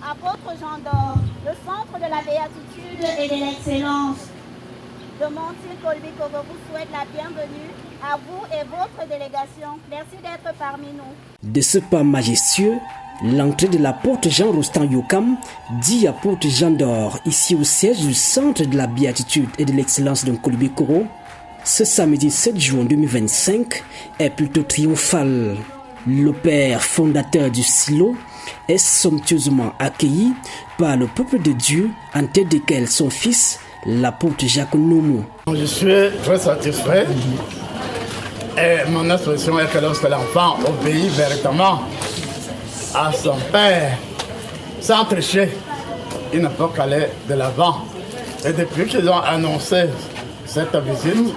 Apôtre Jean d'Or, le centre de la béatitude et de l'excellence de Montier-Colby-Koro vous souhaite la bienvenue à vous et votre délégation. Merci d'être parmi nous. De ce pas majestueux, l'entrée de l'apôtre Jean Rostand Yokam, dit apôtre Jean d'Or, ici au siège du centre de la béatitude et de l'excellence de Colby-Koro, ce samedi 7 juin 2025 est plutôt triomphal. Le père fondateur du silo est somptueusement accueilli par le peuple de Dieu, en tête desquels son fils, l'apôtre Jacques Noumou. Je suis très satisfait et mon expression est que lorsque l'enfant obéit véritablement à son père, sans tricher, il ne peut qu'aller de l'avant. Et depuis qu'ils ont annoncé cette visite,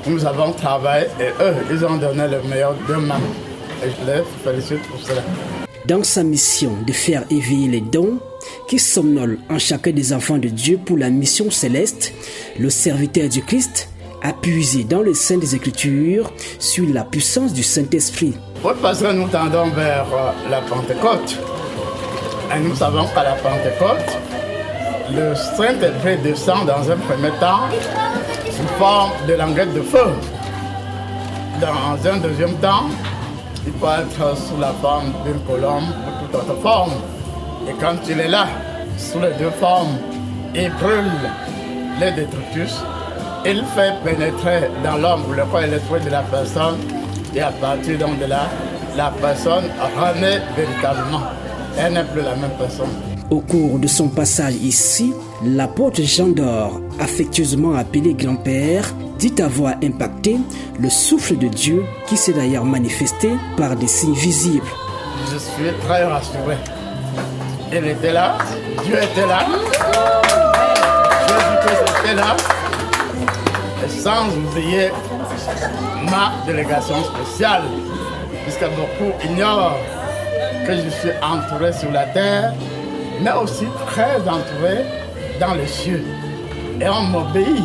nous avons travaillé et eux, ils ont donné le meilleur d'eux-mêmes. Et je les félicite pour cela. Dans sa mission de faire éveiller les dons qui somnolent en chacun des enfants de Dieu pour la mission céleste, le serviteur du Christ a puisé dans le sein des Écritures sur la puissance du Saint-Esprit. Oui, parce que nous tendons vers la Pentecôte. Et nous savons qu'à la Pentecôte, le Saint-Esprit descend dans un premier temps sous forme de languette de feu. Dans un deuxième temps, il peut être sous la forme d'une colombe ou toute autre forme. Et quand il est là, sous les deux formes, il brûle les détritus. Il fait pénétrer dans l'homme le corps et l'esprit de la personne. Et à partir donc de là, la personne renaît véritablement. Elle n'est plus la même personne. Au cours de son passage ici, l'apôtre Jean d'Or, affectueusement appelé grand-père, dit avoir impacté le souffle de Dieu qui s'est d'ailleurs manifesté par des signes visibles. Je suis très rassuré. Il était là, Dieu était là, Jésus-Christ était là, et sans oublier ma délégation spéciale, puisque beaucoup ignorent que je suis entouré sur la terre, mais aussi très entouré dans les cieux. Et on m'obéit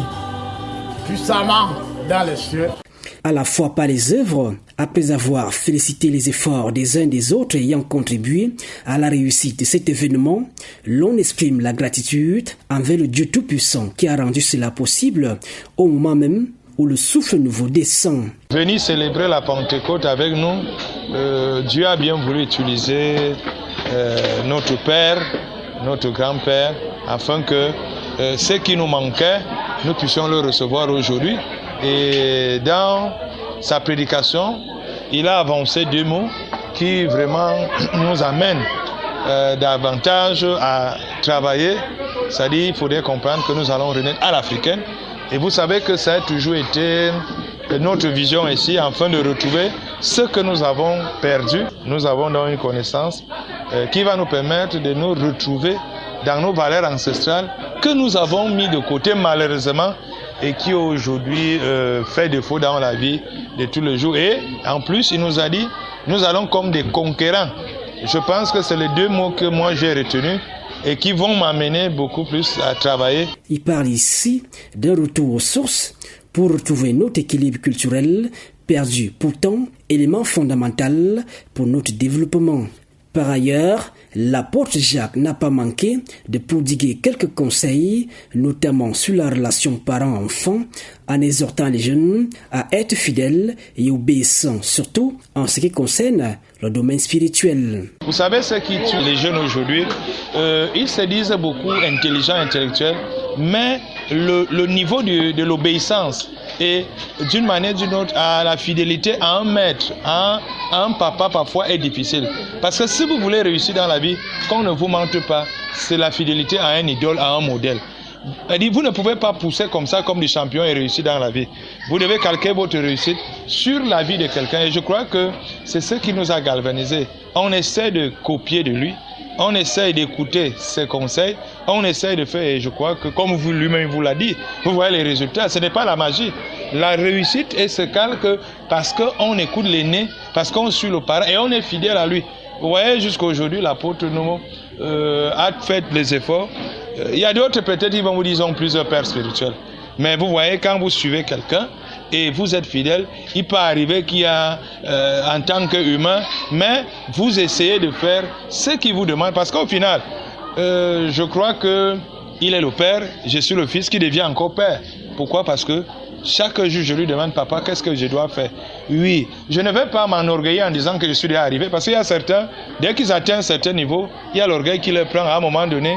puissamment dans les cieux. À la fois par les œuvres, après avoir félicité les efforts des uns des autres ayant contribué à la réussite de cet événement, l'on exprime la gratitude envers le Dieu Tout-Puissant qui a rendu cela possible au moment même où le souffle nouveau descend. Venir célébrer la Pentecôte avec nous, Dieu a bien voulu utiliser notre Père, notre grand-père, afin que ce qui nous manquait, nous puissions le recevoir aujourd'hui. Et dans sa prédication, il a avancé deux mots qui vraiment nous amènent davantage à travailler. C'est-à-dire qu'il faudrait comprendre que nous allons renaître à l'africaine. Et vous savez que ça a toujours été notre vision ici, afin de retrouver ce que nous avons perdu. Nous avons donc une connaissance qui va nous permettre de nous retrouver dans nos valeurs ancestrales que nous avons mis de côté malheureusement et qui aujourd'hui fait défaut dans la vie de tous les jours. Et en plus, il nous a dit, nous allons comme des conquérants. Je pense que c'est les deux mots que moi j'ai retenus et qui vont m'amener beaucoup plus à travailler. Il parle ici d'un retour aux sources pour retrouver notre équilibre culturel perdu, pourtant élément fondamental pour notre développement. Par ailleurs, l'apôtre Jacques n'a pas manqué de prodiguer quelques conseils, notamment sur la relation parent-enfant, en exhortant les jeunes à être fidèles et obéissants, surtout en ce qui concerne le domaine spirituel. Vous savez ce qui tue les jeunes aujourd'hui, ils se disent beaucoup intelligents, intellectuels, mais le niveau de l'obéissance et d'une manière ou d'une autre à la fidélité à un maître, à un papa parfois est difficile. Parce que si vous voulez réussir dans la vie, qu'on ne vous mente pas, c'est la fidélité à un idole, à un modèle. Vous ne pouvez pas pousser comme ça comme des champions et réussir dans la vie. Vous devez calquer votre réussite sur la vie de quelqu'un. Et je crois que c'est ce qui nous a galvanisés. On essaie de copier de lui. On essaie d'écouter ses conseils, on essaie de faire, et je crois que comme vous lui-même vous l'a dit, vous voyez les résultats, ce n'est pas la magie. La réussite se calque parce qu'on écoute l'aîné, parce qu'on suit le parent et on est fidèle à lui. Vous voyez, jusqu'à aujourd'hui, l'apôtre Noumou a fait les efforts. Il y a d'autres, peut-être, ils vont vous dire, ils ont plusieurs pères spirituels. Mais vous voyez, quand vous suivez quelqu'un, et vous êtes fidèle, il peut arriver qu'il y a en tant qu'humain, mais vous essayez de faire ce qu'il vous demande, parce qu'au final, je crois que il est le père, je suis le fils qui devient encore père. Pourquoi? Parce que chaque jour, je lui demande, papa, qu'est-ce que je dois faire? Oui, je ne vais pas m'enorgueillir en disant que je suis déjà arrivé, parce qu'il y a certains, dès qu'ils atteignent un certain niveau, il y a l'orgueil qui les prend. À un moment donné,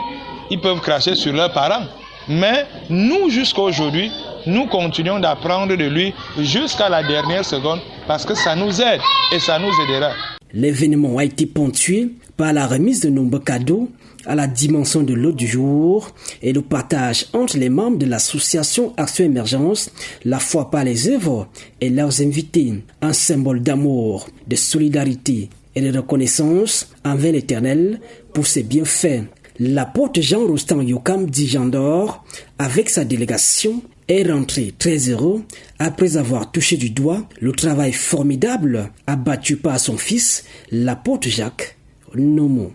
ils peuvent cracher sur leurs parents. Mais nous, jusqu'à aujourd'hui, nous continuons d'apprendre de lui jusqu'à la dernière seconde, parce que ça nous aide et ça nous aidera. L'événement a été ponctué par la remise de nombreux cadeaux à la dimension de l'eau du jour et le partage entre les membres de l'association Action Émergence, la foi par les œuvres et leurs invités, un symbole d'amour, de solidarité et de reconnaissance envers l'Éternel pour ses bienfaits. L'apôtre Jean Rostand Yokam Dijandor, avec sa délégation, est rentré très heureux après avoir touché du doigt le travail formidable abattu par son fils, l'apôtre Jacques Nomo.